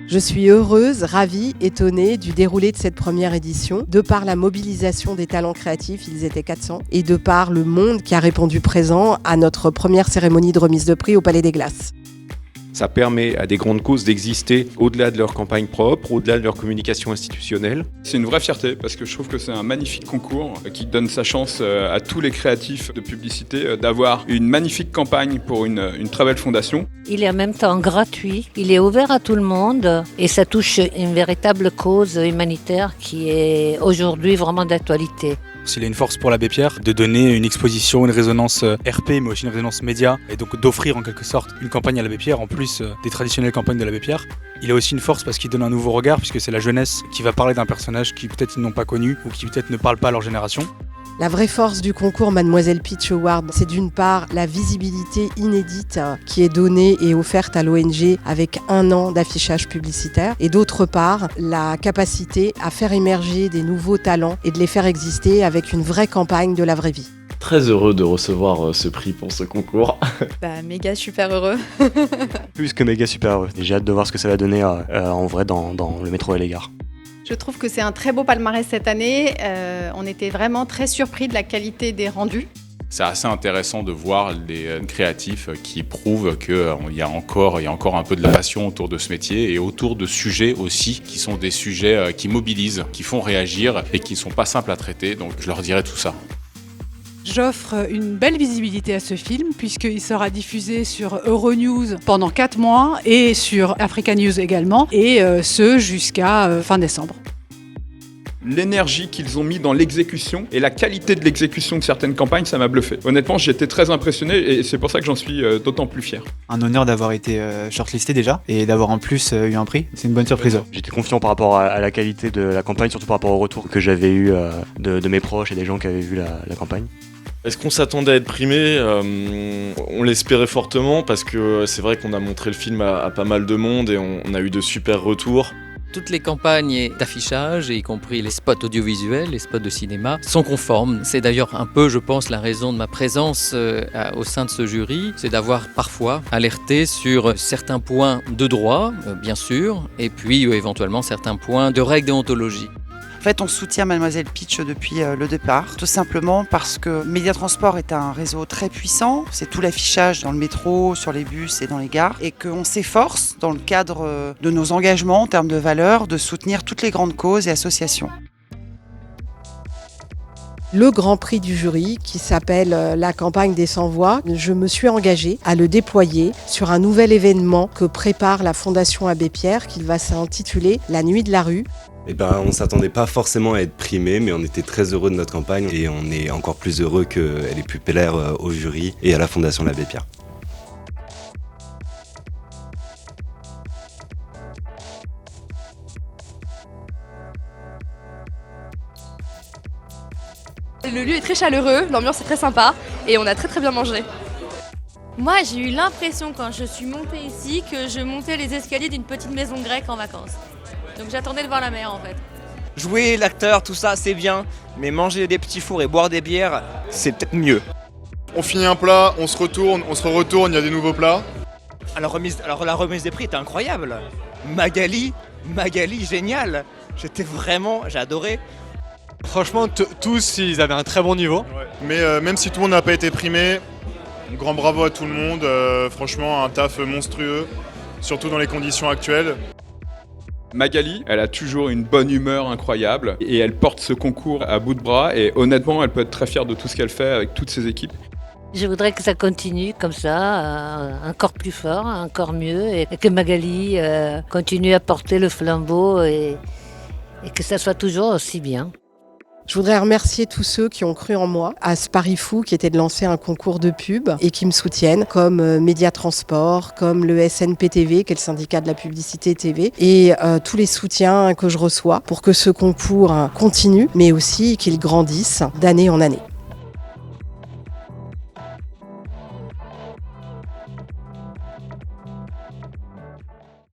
Je suis heureuse, ravie, étonnée du déroulé de cette première édition, de par la mobilisation des talents créatifs, ils étaient 400, et de par le monde qui a répondu présent à notre première cérémonie de remise de prix au Palais des Glaces. Ça permet à des grandes causes d'exister au-delà de leur campagne propre, au-delà de leur communication institutionnelle. C'est une vraie fierté parce que je trouve que c'est un magnifique concours qui donne sa chance à tous les créatifs de publicité d'avoir une magnifique campagne pour une très belle fondation. Il est en même temps gratuit, il est ouvert à tout le monde et ça touche une véritable cause humanitaire qui est aujourd'hui vraiment d'actualité. Il a une force pour l'abbé Pierre de donner une exposition, une résonance RP, mais aussi une résonance média, et donc d'offrir en quelque sorte une campagne à l'abbé Pierre en plus des traditionnelles campagnes de l'abbé Pierre. Il a aussi une force parce qu'il donne un nouveau regard, puisque c'est la jeunesse qui va parler d'un personnage qui peut-être ils n'ont pas connu ou qui peut-être ne parle pas à leur génération. La vraie force du concours Mademoiselle Peach Award, c'est d'une part la visibilité inédite qui est donnée et offerte à l'ONG avec 1 an d'affichage publicitaire, et d'autre part la capacité à faire émerger des nouveaux talents et de les faire exister avec une vraie campagne de la vraie vie. Très heureux de recevoir ce prix pour ce concours. Méga super heureux. Plus que méga super heureux. Et j'ai hâte de voir ce que ça va donner en vrai dans le métro et les gares. Je trouve que c'est un très beau palmarès cette année. On était vraiment très surpris de la qualité des rendus. C'est assez intéressant de voir les créatifs qui prouvent qu'il y a encore un peu de la passion autour de ce métier et autour de sujets aussi qui sont des sujets qui mobilisent, qui font réagir et qui ne sont pas simples à traiter. Donc je leur dirai tout ça. J'offre une belle visibilité à ce film puisqu'il sera diffusé sur Euronews pendant 4 mois et sur Africa News également, et ce jusqu'à fin décembre. L'énergie qu'ils ont mis dans l'exécution et la qualité de l'exécution de certaines campagnes, ça m'a bluffé. Honnêtement, j'ai été très impressionné et c'est pour ça que j'en suis d'autant plus fier. Un honneur d'avoir été shortlisté déjà et d'avoir en plus eu un prix. C'est une bonne surprise. J'étais confiant par rapport à la qualité de la campagne, surtout par rapport au retour que j'avais eu de mes proches et des gens qui avaient vu la campagne. Est-ce qu'on s'attendait à être primé ? On l'espérait fortement parce que c'est vrai qu'on a montré le film à pas mal de monde et on a eu de super retours. Toutes les campagnes d'affichage, y compris les spots audiovisuels, les spots de cinéma, sont conformes. C'est d'ailleurs un peu, je pense, la raison de ma présence au sein de ce jury, c'est d'avoir parfois alerté sur certains points de droit, bien sûr, et puis éventuellement certains points de règles déontologie. En fait, on soutient Mademoiselle Peach depuis le départ, tout simplement parce que Médiatransport est un réseau très puissant, c'est tout l'affichage dans le métro, sur les bus et dans les gares, et qu'on s'efforce, dans le cadre de nos engagements en termes de valeurs, de soutenir toutes les grandes causes et associations. Le grand prix du jury, qui s'appelle la campagne des 100 voix, je me suis engagée à le déployer sur un nouvel événement que prépare la Fondation Abbé Pierre, qui va s'intituler La Nuit de la rue. On ne s'attendait pas forcément à être primé, mais on était très heureux de notre campagne et on est encore plus heureux qu'elle ait pu plaire au jury et à la Fondation L'Abbé Pierre. Le lieu est très chaleureux, l'ambiance est très sympa et on a très bien mangé. Moi, j'ai eu l'impression quand je suis montée ici que je montais les escaliers d'une petite maison grecque en vacances. Donc j'attendais de voir la mer en fait. Jouer l'acteur, tout ça, c'est bien, mais manger des petits fours et boire des bières, c'est peut-être mieux. On finit un plat, on se retourne, il y a des nouveaux plats. Alors la remise des prix était incroyable. Magali, génial. J'ai adoré. Franchement, tous, ils avaient un très bon niveau. Ouais. Mais même si tout le monde n'a pas été primé, grand bravo à tout le monde. Franchement, un taf monstrueux, surtout dans les conditions actuelles. Magali, elle a toujours une bonne humeur incroyable et elle porte ce concours à bout de bras et honnêtement, elle peut être très fière de tout ce qu'elle fait avec toutes ses équipes. Je voudrais que ça continue comme ça, encore plus fort, encore mieux, et que Magali continue à porter le flambeau et que ça soit toujours aussi bien. Je voudrais remercier tous ceux qui ont cru en moi, à ce pari fou qui était de lancer un concours de pub et qui me soutiennent, comme Médiatransport, comme le SNPTV, qui est le syndicat de la publicité TV, et tous les soutiens que je reçois pour que ce concours continue, mais aussi qu'il grandisse d'année en année.